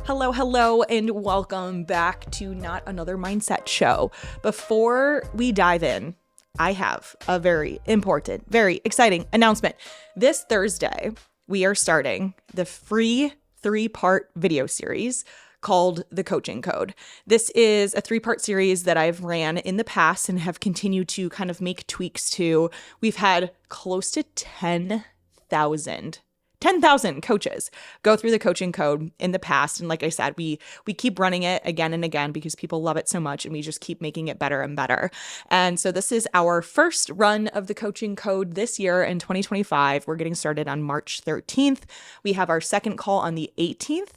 Hello, and welcome back to Not Another Mindset Show. Before we dive in, I have a very important, very exciting announcement. This Thursday, we are starting the free 3-part video series called The Coaching Code. This is a 3-part series that I've ran in the past and have continued to kind of make tweaks to. We've had close to 10,000 coaches go through the coaching code in the past. And like I said, we keep running it again and again because people love it so much and we just keep making it better and better. And so this is our first run of the coaching code this year in 2025. We're getting started on March 13th. We have our second call on the 18th.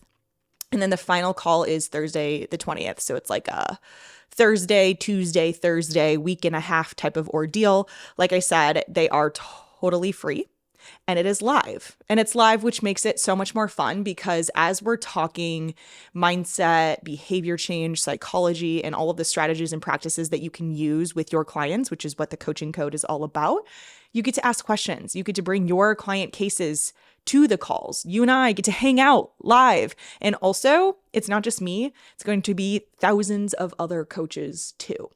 And then the final call is Thursday, the 20th. So it's like a Thursday, Tuesday, Thursday, week and a half type of ordeal. Like I said, they are totally free. And it is live. And it's live, which makes it so much more fun because as we're talking mindset, behavior change, psychology, and all of the strategies and practices that you can use with your clients, which is what the coaching code is all about, you get to ask questions. You get to bring your client cases to the calls. You and I get to hang out live. And also, it's not just me, it's going to be thousands of other coaches too.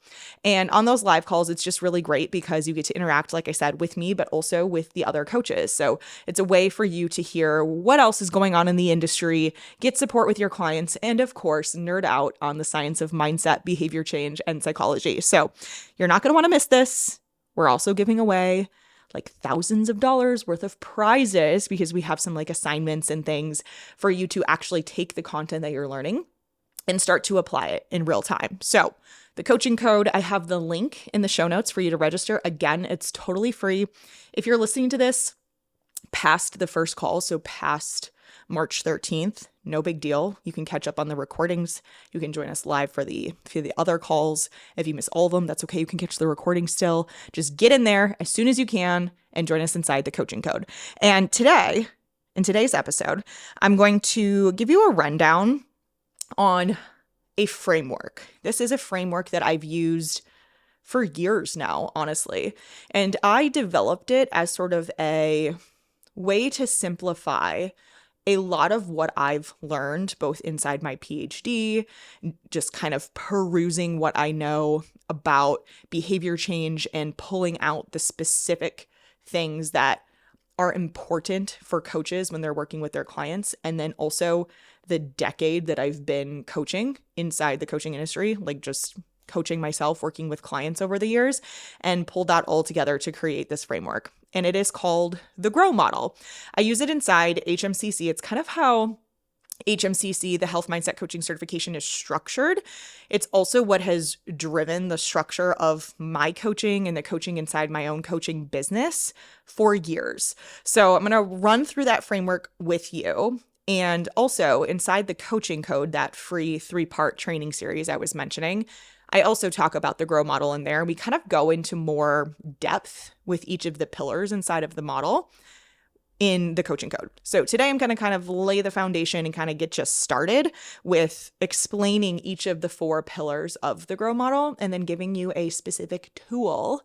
And on those live calls, it's just really great because you get to interact, like I said, with me, but also with the other coaches. So it's a way for you to hear what else is going on in the industry, get support with your clients, and of course, nerd out on the science of mindset, behavior change, and psychology. So you're not going to want to miss this. We're also giving away like thousands of dollars worth of prizes because we have some like assignments and things for you to actually take the content that you're learning and start to apply it in real time. So the coaching code, I have the link in the show notes for you to register. Again, it's totally free. If you're listening to this past the first call, so past March 13th, no big deal. You can catch up on the recordings. You can join us live for the other calls. If you miss all of them, that's okay. You can catch the recording still. Just get in there as soon as you can and join us inside the coaching code. And today, in today's episode, I'm going to give you a rundown on a framework. This is a framework that I've used for years now, honestly. And I developed it as sort of a way to simplify a lot of what I've learned, both inside my PhD, just kind of perusing what I know about behavior change and pulling out the specific things that are important for coaches when they're working with their clients. And then also the decade that I've been coaching inside the coaching industry, like just coaching myself, working with clients over the years, and pulled that all together to create this framework. And it is called the GROW model. I use it inside HMCC. It's kind of how HMCC, the Health Mindset Coaching Certification, is structured. It's also what has driven the structure of my coaching and the coaching inside my own coaching business for years. So I'm going to run through that framework with you. And also inside the coaching code, that free 3-part training series I was mentioning, I also talk about the GROW model in there. We kind of go into more depth with each of the pillars inside of the model in the coaching code. So today I'm going to kind of lay the foundation and kind of get you started with explaining each of the 4 pillars of the GROW model and then giving you a specific tool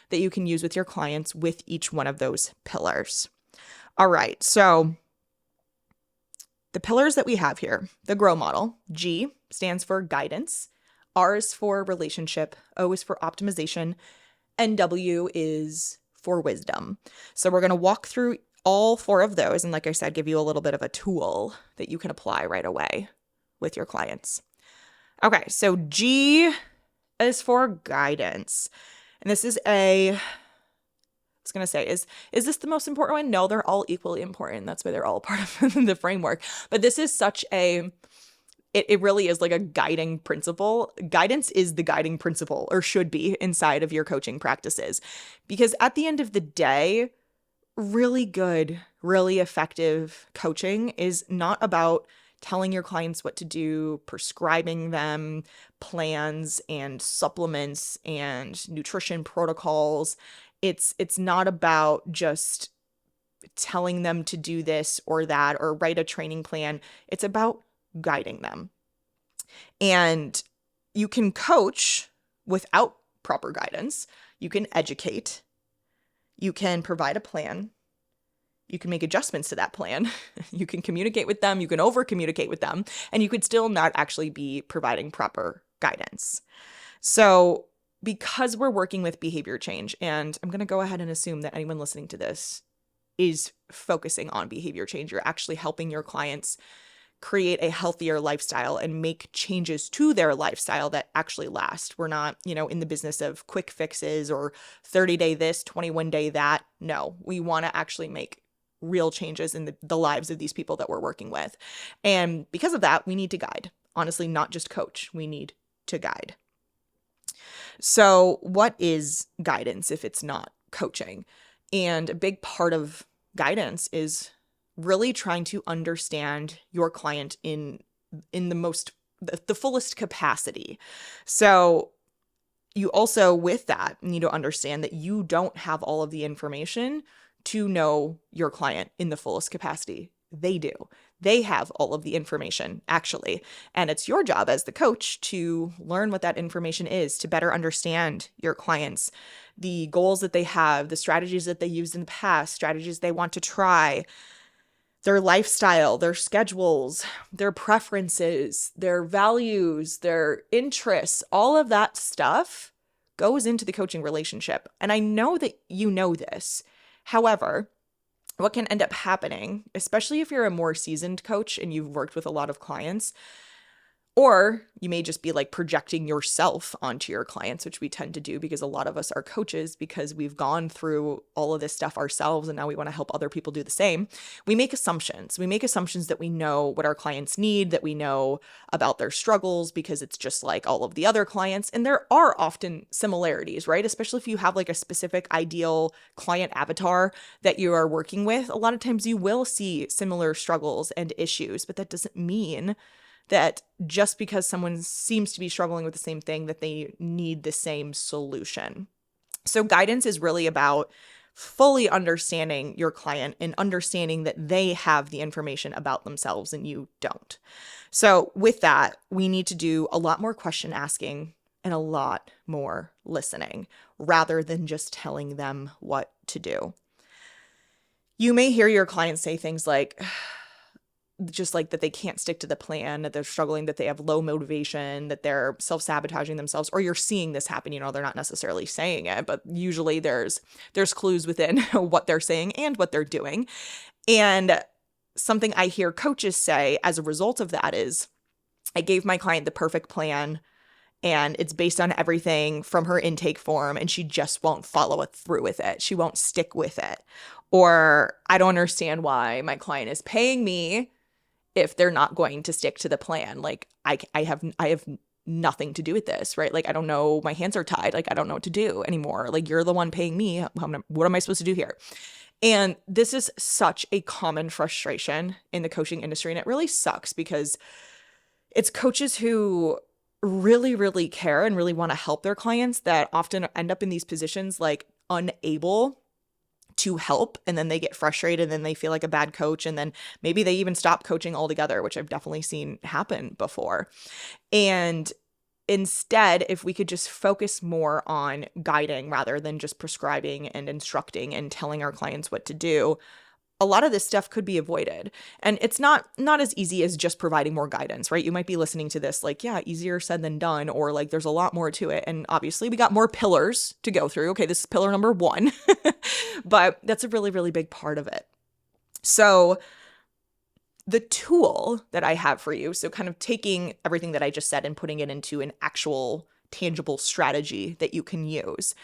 that you can use with your clients with each one of those pillars. All right, so the pillars that we have here, the GROW model, G stands for guidance, R is for relationship, O is for optimization, and W is for wisdom. So we're going to walk through all 4 of those and, like I said, give you a little bit of a tool that you can apply right away with your clients. Okay, so G is for guidance. And this is I was going to say, is this the most important one? No, they're all equally important. That's why they're all part of the framework. But this is such it really is like a guiding principle. Guidance is the guiding principle, or should be, inside of your coaching practices. Because at the end of the day, really good, really effective coaching is not about telling your clients what to do, prescribing them plans and supplements and nutrition protocols. It's not about just telling them to do this or that or write a training plan. It's about guiding them. And you can coach without proper guidance. You can educate. You can provide a plan. You can make adjustments to that plan. You can communicate with them. You can over communicate with them, and you could still not actually be providing proper guidance. So because we're working with behavior change, and I'm going to go ahead and assume that anyone listening to this is focusing on behavior change, you're actually helping your clients create a healthier lifestyle and make changes to their lifestyle that actually last. We're not, in the business of quick fixes or 30-day this, 21-day that. No, we want to actually make real changes in the lives of these people that we're working with. And because of that, we need to guide. Honestly, not just coach. We need to guide. So what is guidance if it's not coaching? And a big part of guidance is really trying to understand your client in the fullest capacity. So you also, with that, need to understand that you don't have all of the information to know your client in the fullest capacity. They do. They have all of the information, actually. And it's your job as the coach to learn what that information is, to better understand your clients, the goals that they have, the strategies that they used in the past, strategies they want to try, their lifestyle, their schedules, their preferences, their values, their interests. All of that stuff goes into the coaching relationship. And I know that you know this. However, what can end up happening, especially if you're a more seasoned coach and you've worked with a lot of clients, or you may just be like projecting yourself onto your clients, which we tend to do because a lot of us are coaches because we've gone through all of this stuff ourselves and now we want to help other people do the same. We make assumptions. We make assumptions that we know what our clients need, that we know about their struggles because it's just like all of the other clients. And there are often similarities, right? Especially if you have like a specific ideal client avatar that you are working with. A lot of times you will see similar struggles and issues, but that doesn't mean that just because someone seems to be struggling with the same thing, that they need the same solution. So guidance is really about fully understanding your client and understanding that they have the information about themselves and you don't. So with that, we need to do a lot more question asking and a lot more listening rather than just telling them what to do. You may hear your clients say things like, just like that they can't stick to the plan, that they're struggling, that they have low motivation, that they're self-sabotaging themselves, or you're seeing this happen. They're not necessarily saying it, but usually there's clues within what they're saying and what they're doing. And something I hear coaches say as a result of that is, I gave my client the perfect plan and it's based on everything from her intake form and she just won't follow it through with it. She won't stick with it. Or I don't understand why my client is paying me if they're not going to stick to the plan. Like I have nothing to do with this, right? Like, I don't know, my hands are tied. Like, I don't know what to do anymore. Like, you're the one paying me. What am I supposed to do here? And this is such a common frustration in the coaching industry. And it really sucks because it's coaches who really, really care and really want to help their clients that often end up in these positions, like unable to help, and then they get frustrated and then they feel like a bad coach, and then maybe they even stop coaching altogether, which I've definitely seen happen before. And instead, if we could just focus more on guiding rather than just prescribing and instructing and telling our clients what to do, a lot of this stuff could be avoided. And it's not as easy as just providing more guidance, right? You might be listening to this like, yeah, easier said than done, or like there's a lot more to it. And obviously we got more pillars to go through. Okay, this is pillar number 1, but that's a really, really big part of it. So the tool that I have for you, so kind of taking everything that I just said and putting it into an actual tangible strategy that you can use,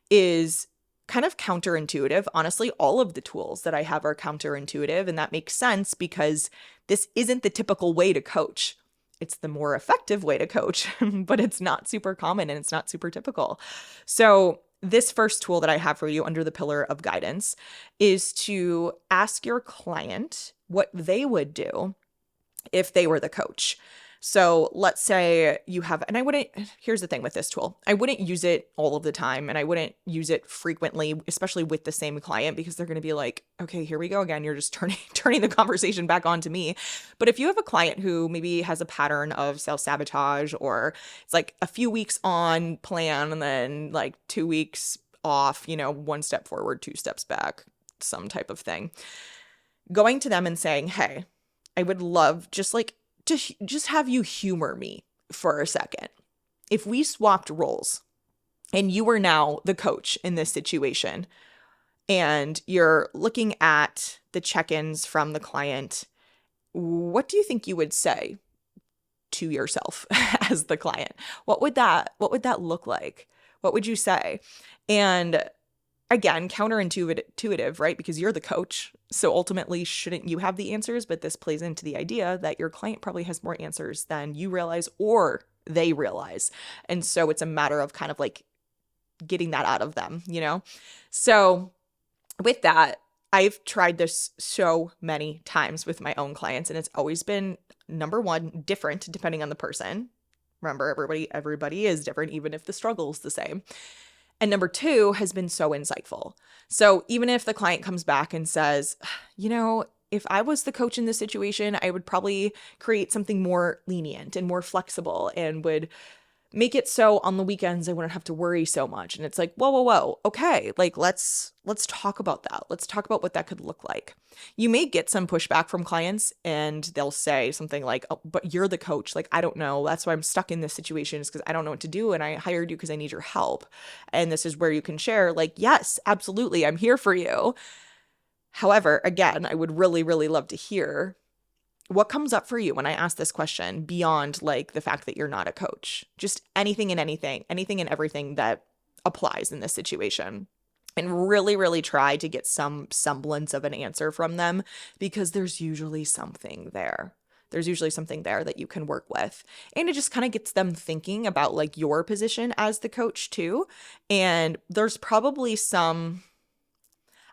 is kind of counterintuitive. Honestly, all of the tools that I have are counterintuitive, and that makes sense because this isn't the typical way to coach. It's the more effective way to coach, but it's not super common and it's not super typical. So this first tool that I have for you under the pillar of guidance is to ask your client what they would do if they were the coach. So let's say you have, and here's the thing with this tool, I wouldn't use it all of the time and I wouldn't use it frequently, especially with the same client, because they're going to be like, okay, here we go again. You're just turning the conversation back on to me. But if you have a client who maybe has a pattern of self-sabotage, or it's like a few weeks on plan and then like 2 weeks off, 1 step forward, 2 steps back, some type of thing. going to them and saying, hey, I would love to just have you humor me for a second. If we swapped roles and you were now the coach in this situation and you're looking at the check-ins from the client, what do you think you would say to yourself as the client? What would that look like? What would you say? And again, counterintuitive, right? Because you're the coach. So ultimately, shouldn't you have the answers? But this plays into the idea that your client probably has more answers than you realize or they realize. And so it's a matter of kind of like getting that out of them, you know? So with that, I've tried this so many times with my own clients, and it's always been, number one, different depending on the person. Remember, everybody is different, even if the struggle is the same. And number two, has been so insightful. So even if the client comes back and says, if I was the coach in this situation, I would probably create something more lenient and more flexible and would make it so on the weekends I wouldn't have to worry so much. And it's like, whoa. Okay, like let's talk about that. Let's talk about what that could look like. You may get some pushback from clients and they'll say something like, oh, but you're the coach. Like, I don't know. That's why I'm stuck in this situation, is because I don't know what to do. And I hired you because I need your help. And this is where you can share, like, yes, absolutely, I'm here for you. However, again, I would really, really love to hear what comes up for you when I ask this question beyond like the fact that you're not a coach. Just anything and everything that applies in this situation. And really, really try to get some semblance of an answer from them, because there's usually something there. There's usually something there that you can work with. And it just kind of gets them thinking about like your position as the coach too. And there's probably some,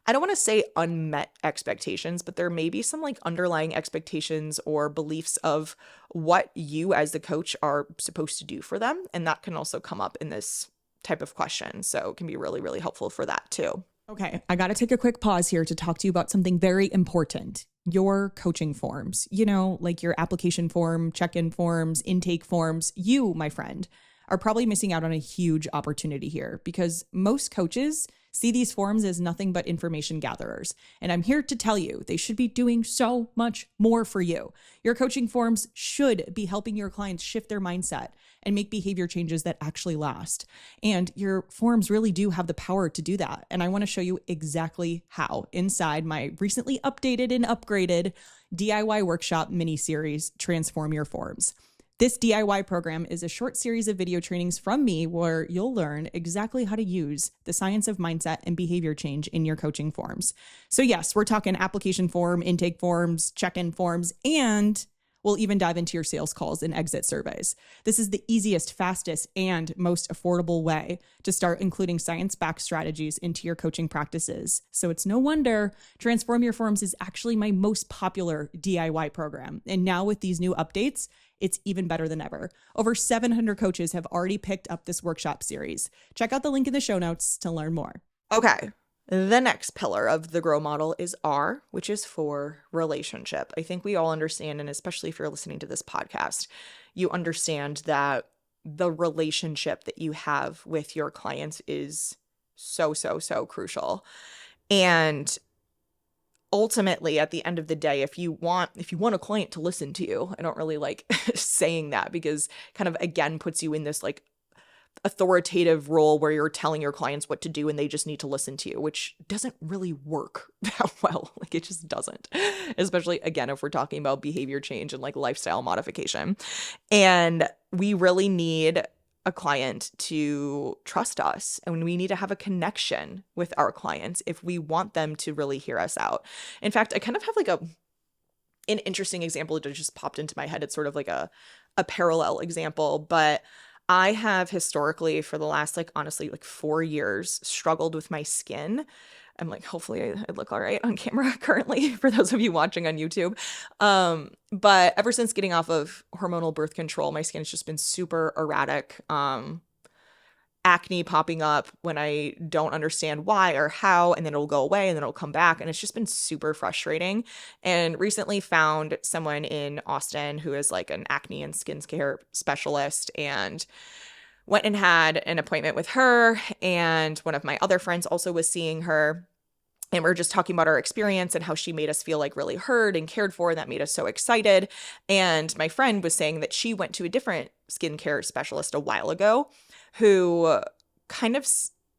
I don't want to say unmet expectations, but there may be some like underlying expectations or beliefs of what you as the coach are supposed to do for them. And that can also come up in this type of question. So it can be really, really helpful for that too. Okay, I got to take a quick pause here to talk to you about something very important. Your coaching forms, like your application form, check-in forms, intake forms. You, my friend, are probably missing out on a huge opportunity here, because most coaches see these forms as nothing but information gatherers. And I'm here to tell you, they should be doing so much more for you. Your coaching forms should be helping your clients shift their mindset and make behavior changes that actually last. And your forms really do have the power to do that. And I want to show you exactly how inside my recently updated and upgraded DIY workshop mini series, Transform Your Forms. This DIY program is a short series of video trainings from me where you'll learn exactly how to use the science of mindset and behavior change in your coaching forms. So yes, we're talking application form, intake forms, check-in forms, and we'll even dive into your sales calls and exit surveys. This is the easiest, fastest, and most affordable way to start including science-backed strategies into your coaching practices. So it's no wonder Transform Your Forms is actually my most popular DIY program. And now with these new updates, it's even better than ever. Over 700 coaches have already picked up this workshop series. Check out the link in the show notes to learn more. Okay. The next pillar of the GROW model is R, which is for relationship. I think we all understand, and especially if you're listening to this podcast, you understand that the relationship that you have with your clients is so, so, so crucial. And ultimately, at the end of the day, if you want a client to listen to you, I don't really like saying that, because kind of again puts you in this like authoritative role where you're telling your clients what to do and they just need to listen to you, which doesn't really work that well. Like, it just doesn't, especially again, if we're talking about behavior change and like lifestyle modification. And we really need a client to trust us, and we need to have a connection with our clients if we want them to really hear us out. In fact, I kind of have like an interesting example that just popped into my head. It's sort of like a parallel example, but I have historically for the last honestly 4 years struggled with my skin. I'm like, hopefully I look all right on camera currently for those of you watching on YouTube. But ever since getting off of hormonal birth control, my skin's just been super erratic. Acne popping up when I don't understand why or how, and then it'll go away and then it'll come back. And it's just been super frustrating. And recently found someone in Austin who is like an acne and skincare specialist, and went and had an appointment with her. And one of my other friends also was seeing her. And we're just talking about our experience and how she made us feel like really heard and cared for. And that made us so excited. And my friend was saying that she went to a different skincare specialist a while ago who kind of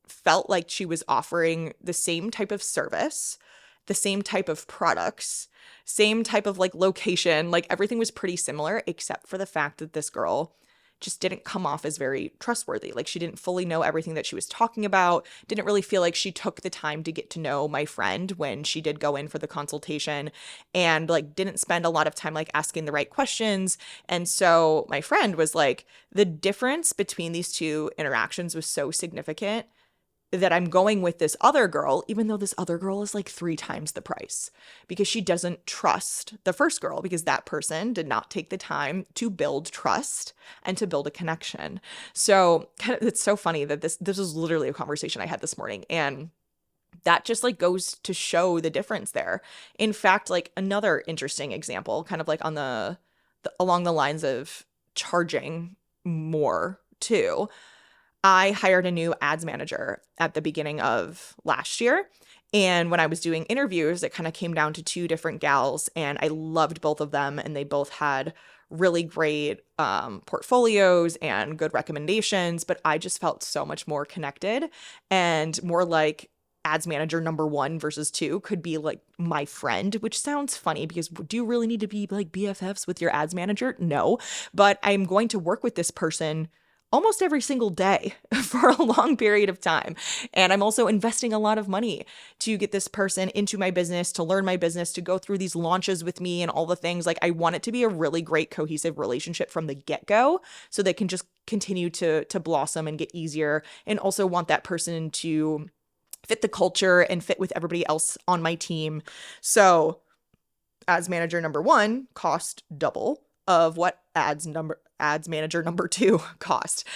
felt like she was offering the same type of service, the same type of products, same type of like location. Like everything was pretty similar, except for the fact that this girl just didn't come off as very trustworthy. Like she didn't fully know everything that she was talking about, didn't really feel like she took the time to get to know my friend when she did go in for the consultation, and like didn't spend a lot of time like asking the right questions. And so my friend was like, the difference between these two interactions was so significant that I'm going with this other girl, even though this other girl is like 3 times the price, because she doesn't trust the first girl, because that person did not take the time to build trust and to build a connection. So it's so funny that this was literally a conversation I had this morning, and that just like goes to show the difference there. In fact, like another interesting example, kind of like on the along the lines of charging more too. I hired a new ads manager at the beginning of last year. And when I was doing interviews, it kind of came down to 2 different gals, and I loved both of them. And they both had really great portfolios and good recommendations. But I just felt so much more connected and more like ads manager number 1 versus 2 could be like my friend, which sounds funny because do you really need to be like BFFs with your ads manager? No, but I'm going to work with this person almost every single day for a long period of time. And I'm also investing a lot of money to get this person into my business, to learn my business, to go through these launches with me and all the things. Like I want it to be a really great cohesive relationship from the get-go so they can just continue to blossom and get easier, and also want that person to fit the culture and fit with everybody else on my team. So ads manager number 1 cost double of what ads manager number 2 cost,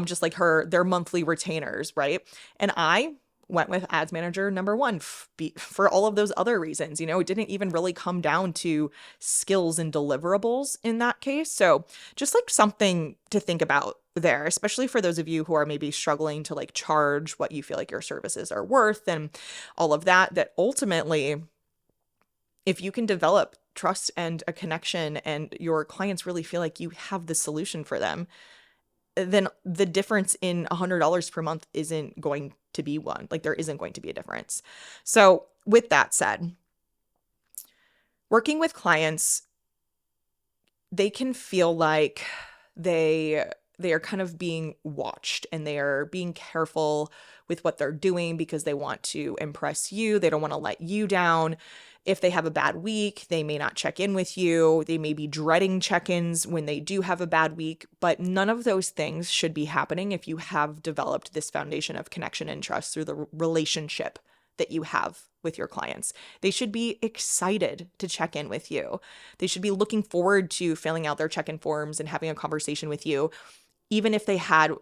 just like their monthly retainers, right? And I went with ads manager number 1 for all of those other reasons. It didn't even really come down to skills and deliverables in that case. So just like something to think about there, especially for those of you who are maybe struggling to like charge what you feel like your services are worth and all of that ultimately, if you can develop trust and a connection and your clients really feel like you have the solution for them, then the difference in $100 per month isn't going to be one. Like there isn't going to be a difference. So with that said, working with clients, they can feel like they are kind of being watched, and they are being careful with what they're doing because they want to impress you. They don't want to let you down. If they have a bad week, they may not check in with you. They may be dreading check-ins when they do have a bad week, but none of those things should be happening if you have developed this foundation of connection and trust through the relationship that you have with your clients. They should be excited to check in with you. They should be looking forward to filling out their check-in forms and having a conversation with you, even if they had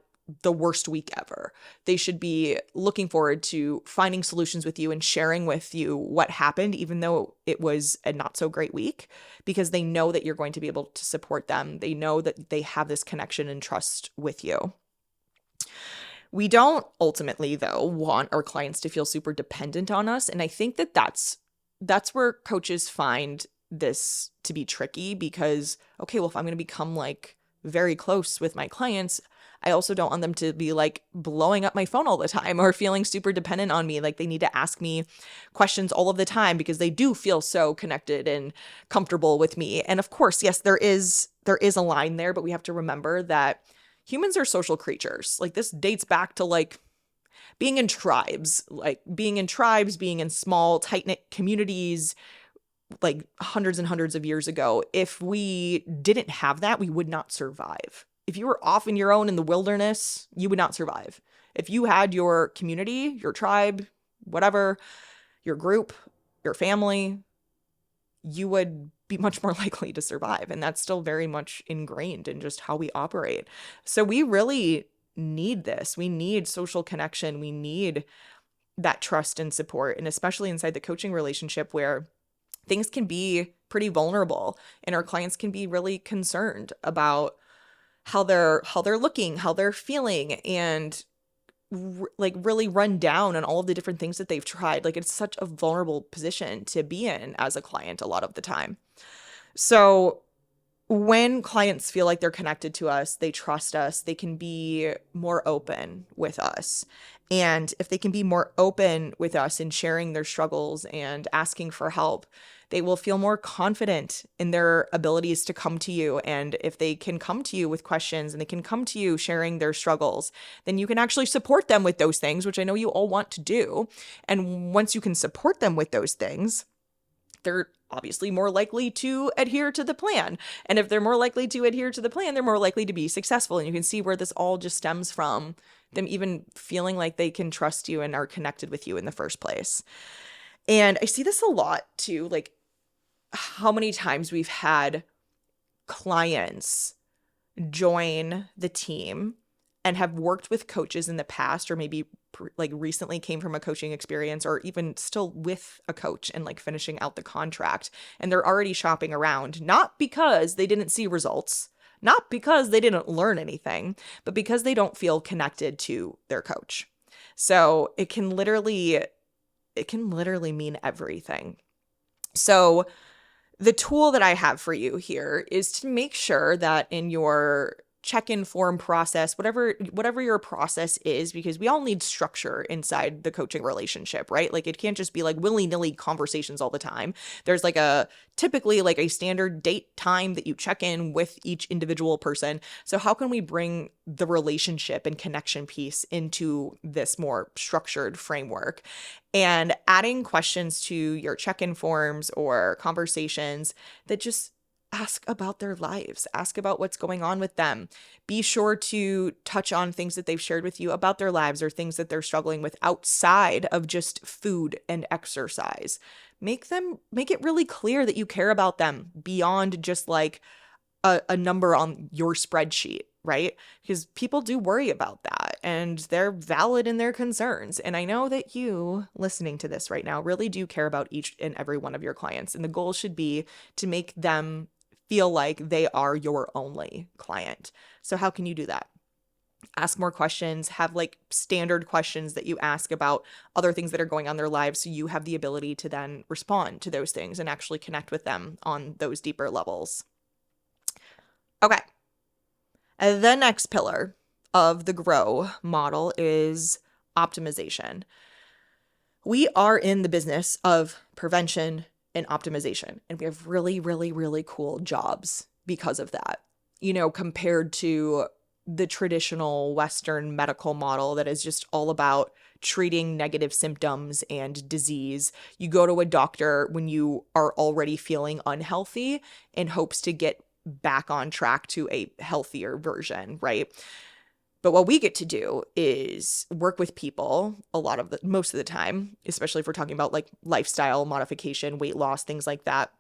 the worst week ever. They should be looking forward to finding solutions with you and sharing with you what happened, even though it was a not so great week, because they know that you're going to be able to support them. They know that they have this connection and trust with you. We don't ultimately, though, want our clients to feel super dependent on us. And I think that that's where coaches find this to be tricky, because, okay, well, if I'm going to become like very close with my clients, I also don't want them to be like blowing up my phone all the time or feeling super dependent on me. Like they need to ask me questions all of the time because they do feel so connected and comfortable with me. And of course, yes, there is a line there, but we have to remember that humans are social creatures. Like this dates back to like being in tribes, being in small, tight-knit communities, like hundreds and hundreds of years ago. If we didn't have that, we would not survive. If you were off in your own in the wilderness, you would not survive. If you had your community, your tribe, whatever, your group, your family, you would be much more likely to survive. And that's still very much ingrained in just how we operate. So we really need this. We need social connection. We need that trust and support. And especially inside the coaching relationship where things can be pretty vulnerable and our clients can be really concerned about how they're looking, how they're feeling. And like really run down on all of the different things that they've tried. Like it's such a vulnerable position to be in as a client a lot of the time. So when clients feel like they're connected to us, they trust us, they can be more open with us. And if they can be more open with us in sharing their struggles and asking for help, they will feel more confident in their abilities to come to you. And if they can come to you with questions and they can come to you sharing their struggles, then you can actually support them with those things, which I know you all want to do. And once you can support them with those things, they're obviously more likely to adhere to the plan. And if they're more likely to adhere to the plan, they're more likely to be successful. And you can see where this all just stems from them even feeling like they can trust you and are connected with you in the first place. And I see this a lot too, like how many times we've had clients join the team and have worked with coaches in the past, or maybe like recently came from a coaching experience, or even still with a coach and like finishing out the contract. And they're already shopping around, not because they didn't see results, not because they didn't learn anything, but because they don't feel connected to their coach. So it can literally mean everything. So the tool that I have for you here is to make sure that in your check-in form process, whatever your process is, because we all need structure inside the coaching relationship, right? Like it can't just be like willy-nilly conversations all the time. There's like typically like a standard date time that you check in with each individual person. So how can we bring the relationship and connection piece into this more structured framework? And adding questions to your check-in forms or conversations that just ask about their lives, ask about what's going on with them. Be sure to touch on things that they've shared with you about their lives or things that they're struggling with outside of just food and exercise. Make it really clear that you care about them beyond just like a number on your spreadsheet, right? Because people do worry about that and they're valid in their concerns. And I know that you listening to this right now really do care about each and every one of your clients. And the goal should be to make them feel like they are your only client. So how can you do that? Ask more questions, have like standard questions that you ask about other things that are going on in their lives, so you have the ability to then respond to those things and actually connect with them on those deeper levels. Okay. And the next pillar of the GROW model is optimization. We are in the business of prevention and optimization, and we have really, really, really cool jobs because of that. You know, compared to the traditional Western medical model that is just all about treating negative symptoms and disease. You go to a doctor when you are already feeling unhealthy in hopes to get back on track to a healthier version, right? But what we get to do is work with people most of the time, especially if we're talking about like lifestyle modification, weight loss, things like that.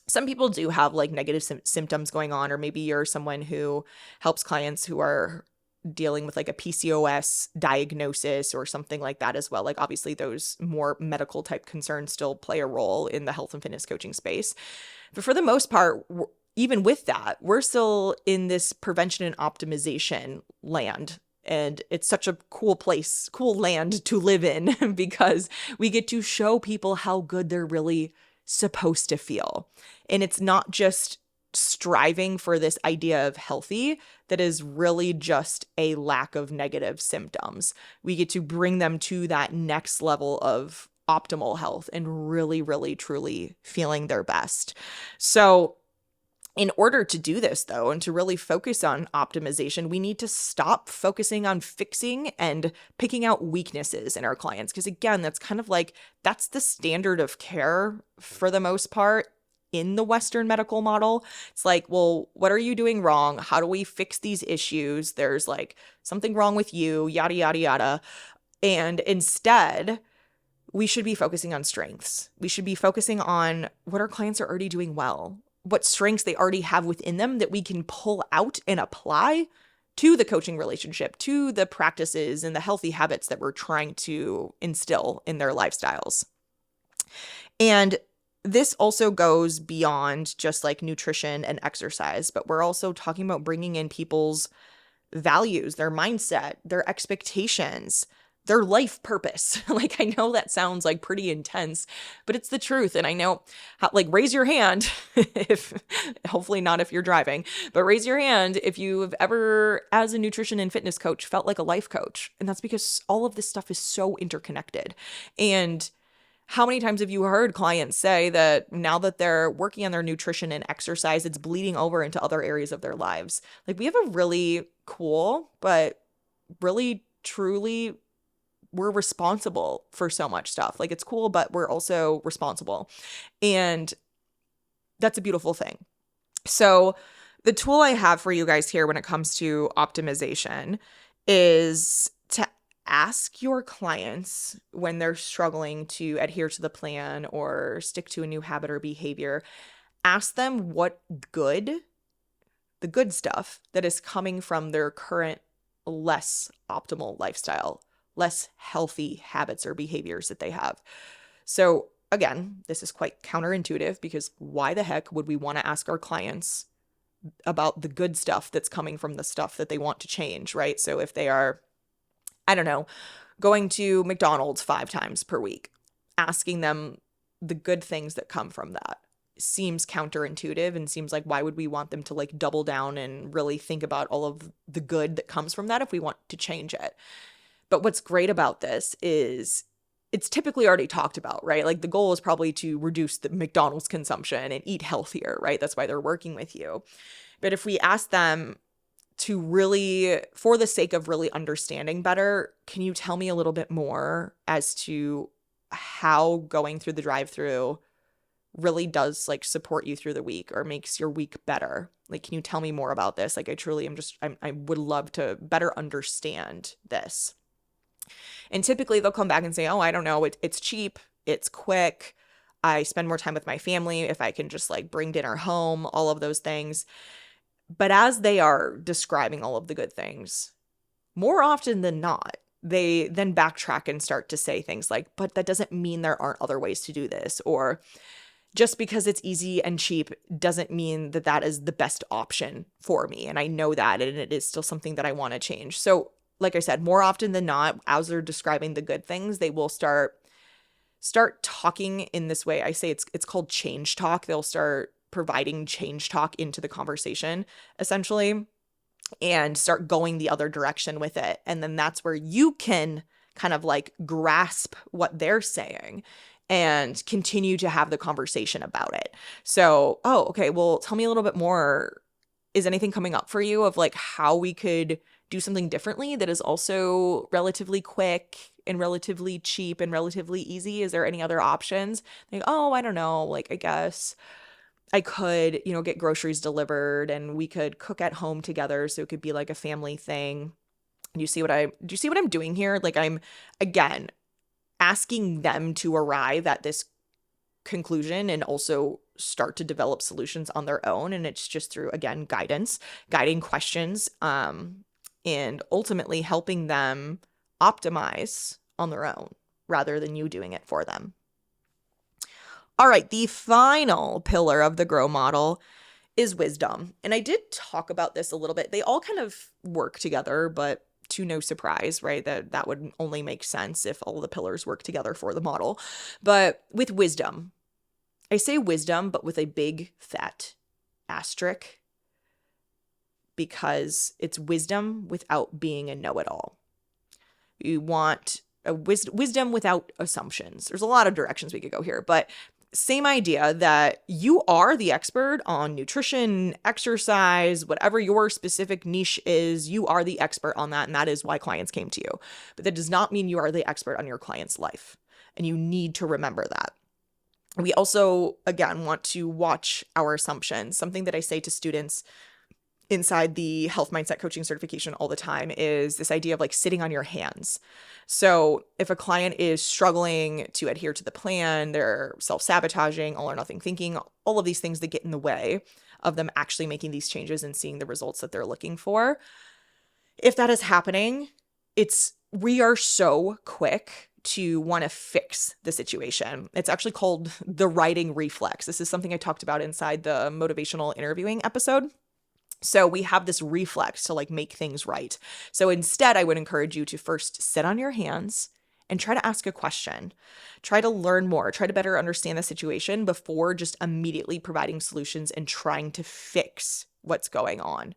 Some people do have like negative symptoms going on, or maybe you're someone who helps clients who are dealing with like a PCOS diagnosis or something like that as well. Like obviously those more medical type concerns still play a role in the health and fitness coaching space. But for the most part, even with that, we're still in this prevention and optimization land. And it's such a cool land to live in because we get to show people how good they're really supposed to feel. And it's not just striving for this idea of healthy that is really just a lack of negative symptoms. We get to bring them to that next level of optimal health and really, really, truly feeling their best. So in order to do this, though, and to really focus on optimization, we need to stop focusing on fixing and picking out weaknesses in our clients. Because again, that's kind of like, that's the standard of care for the most part in the Western medical model. It's like, well, what are you doing wrong? How do we fix these issues? There's like something wrong with you, yada, yada, yada. And instead, we should be focusing on strengths. We should be focusing on what our clients are already doing well, what strengths they already have within them that we can pull out and apply to the coaching relationship, to the practices and the healthy habits that we're trying to instill in their lifestyles. And this also goes beyond just like nutrition and exercise, but we're also talking about bringing in people's values, their mindset, their expectations, their life purpose. Like, I know that sounds like pretty intense, but it's the truth. And I know how, like, raise your hand if, hopefully not if you're driving, but raise your hand if you've ever, as a nutrition and fitness coach, felt like a life coach. And that's because all of this stuff is so interconnected. And how many times have you heard clients say that now that they're working on their nutrition and exercise, it's bleeding over into other areas of their lives? Like, we have a really cool, but really truly, we're responsible for so much stuff. Like, it's cool, but we're also responsible. And that's a beautiful thing. So the tool I have for you guys here when it comes to optimization is to ask your clients when they're struggling to adhere to the plan or stick to a new habit or behavior, ask them what the good stuff that is coming from their current less optimal lifestyle, less healthy habits or behaviors that they have. So again, this is quite counterintuitive because why the heck would we want to ask our clients about the good stuff that's coming from the stuff that they want to change, right? So if they are, I don't know, going to McDonald's 5 times per week, asking them the good things that come from that seems counterintuitive and seems like, why would we want them to like double down and really think about all of the good that comes from that if we want to change it? But what's great about this is it's typically already talked about, right? Like, the goal is probably to reduce the McDonald's consumption and eat healthier, right? That's why they're working with you. But if we ask them to really, for the sake of really understanding better, can you tell me a little bit more as to how going through the drive-through really does like support you through the week or makes your week better? Like, can you tell me more about this? Like, I would love to better understand this. And typically they'll come back and say, oh, I don't know, it's cheap, it's quick, I spend more time with my family if I can just like bring dinner home, all of those things. But as they are describing all of the good things, more often than not, they then backtrack and start to say things like, but that doesn't mean there aren't other ways to do this. Or just because it's easy and cheap doesn't mean that that is the best option for me. And I know that, and it is still something that I want to change. So like I said, more often than not, as they're describing the good things, they will start talking in this way. I say it's called change talk. They'll start providing change talk into the conversation, essentially, and start going the other direction with it. And then that's where you can kind of like grasp what they're saying and continue to have the conversation about it. So, oh, okay, well, tell me a little bit more. Is anything coming up for you of like how we could do something differently that is also relatively quick and relatively cheap and relatively easy? Is there any other options? Like, oh, I don't know. Like, I guess I could, get groceries delivered and we could cook at home together. So it could be like a family thing. Do you see what I'm doing here? Like, I'm, again, asking them to arrive at this conclusion and also start to develop solutions on their own. And it's just through, again, guidance, guiding questions, and ultimately helping them optimize on their own rather than you doing it for them. All right, the final pillar of the GROW model is wisdom. And I did talk about this a little bit. They all kind of work together, but to no surprise, right? That would only make sense if all the pillars work together for the model. But with wisdom, I say wisdom, but with a big fat asterisk, because it's wisdom without being a know-it-all. You want a wisdom without assumptions. There's a lot of directions we could go here, but same idea that you are the expert on nutrition, exercise, whatever your specific niche is, you are the expert on that, and that is why clients came to you. But that does not mean you are the expert on your client's life, and you need to remember that. We also, again, want to watch our assumptions. Something that I say to students inside the health mindset coaching certification all the time is this idea of like sitting on your hands. So if a client is struggling to adhere to the plan, they're self-sabotaging, all or nothing thinking, all of these things that get in the way of them actually making these changes and seeing the results that they're looking for. If that is happening, we are so quick to want to fix the situation. It's actually called the writing reflex. This is something I talked about inside the motivational interviewing episode. So we have this reflex to like make things right. So instead, I would encourage you to first sit on your hands and try to ask a question. Try to learn more, try to better understand the situation before just immediately providing solutions and trying to fix what's going on.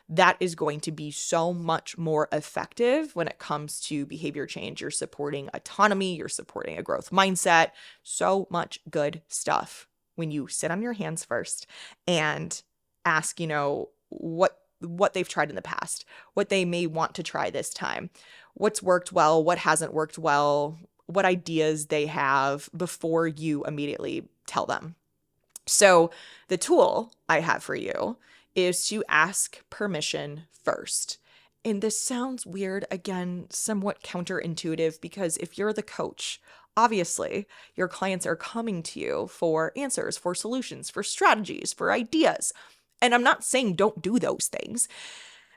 That is going to be so much more effective when it comes to behavior change. You're supporting autonomy, you're supporting a growth mindset, so much good stuff when you sit on your hands first and ask, what they've tried in the past, what they may want to try this time, what's worked well, what hasn't worked well, what ideas they have before you immediately tell them. So the tool I have for you is to ask permission first. And this sounds weird, again, somewhat counterintuitive, because if you're the coach, obviously your clients are coming to you for answers, for solutions, for strategies, for ideas. And I'm not saying don't do those things,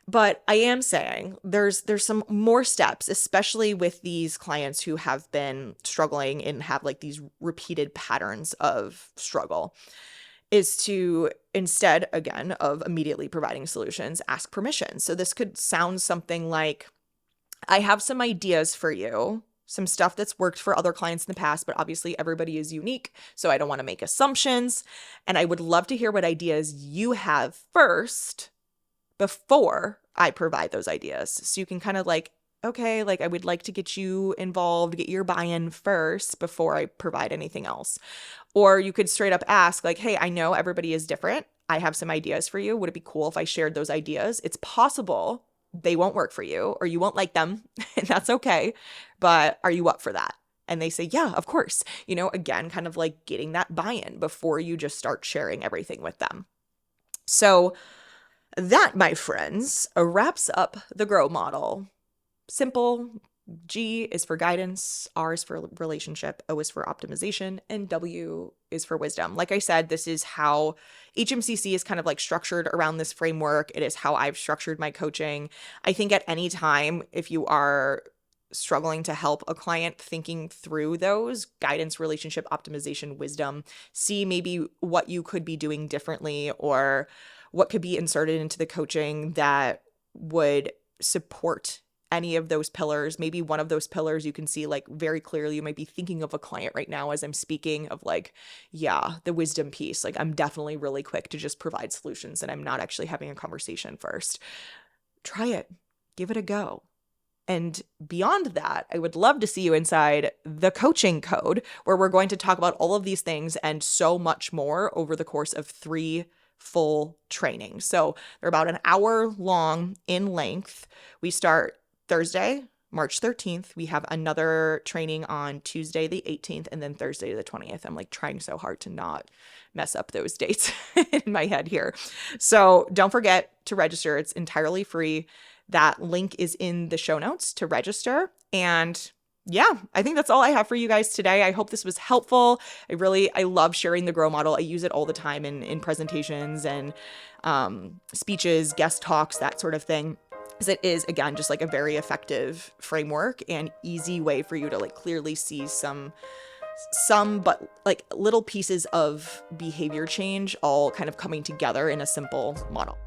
but I am saying there's some more steps, especially with these clients who have been struggling and have like these repeated patterns of struggle, is to, instead, again, of immediately providing solutions, ask permission. So this could sound something like, I have some ideas for you, some stuff that's worked for other clients in the past, but obviously everybody is unique, so I don't want to make assumptions. And I would love to hear what ideas you have first before I provide those ideas. So you can kind of like, okay, like I would like to get you involved, get your buy-in first before I provide anything else. Or you could straight up ask like, hey, I know everybody is different. I have some ideas for you. Would it be cool if I shared those ideas? It's possible they won't work for you or you won't like them, and that's okay. But are you up for that? And they say, yeah, of course. Again, kind of like getting that buy-in before you just start sharing everything with them. So that, my friends, wraps up the GROW model. Simple. G is for guidance, R is for relationship, O is for optimization, and W is for wisdom. Like I said, this is how HMCC is kind of like structured around this framework. It is how I've structured my coaching. I think at any time, if you are struggling to help a client thinking through those guidance, relationship, optimization, wisdom, see maybe what you could be doing differently or what could be inserted into the coaching that would support any of those pillars. Maybe one of those pillars you can see like very clearly. You might be thinking of a client right now as I'm speaking of like, yeah, the wisdom piece. Like I'm definitely really quick to just provide solutions and I'm not actually having a conversation first. Try it. Give it a go. And beyond that, I would love to see you inside the coaching code, where we're going to talk about all of these things and so much more over the course of 3 full trainings. So they're about an hour long in length. We start Thursday, March 13th. We have another training on Tuesday, the 18th, and then Thursday, the 20th. I'm like trying so hard to not mess up those dates in my head here. So don't forget to register. It's entirely free. That link is in the show notes to register. And yeah, I think that's all I have for you guys today. I hope this was helpful. I love sharing the GROW model. I use it all the time in presentations and speeches, guest talks, that sort of thing. Because it is, again, just like a very effective framework and easy way for you to like clearly see some but like little pieces of behavior change all kind of coming together in a simple model.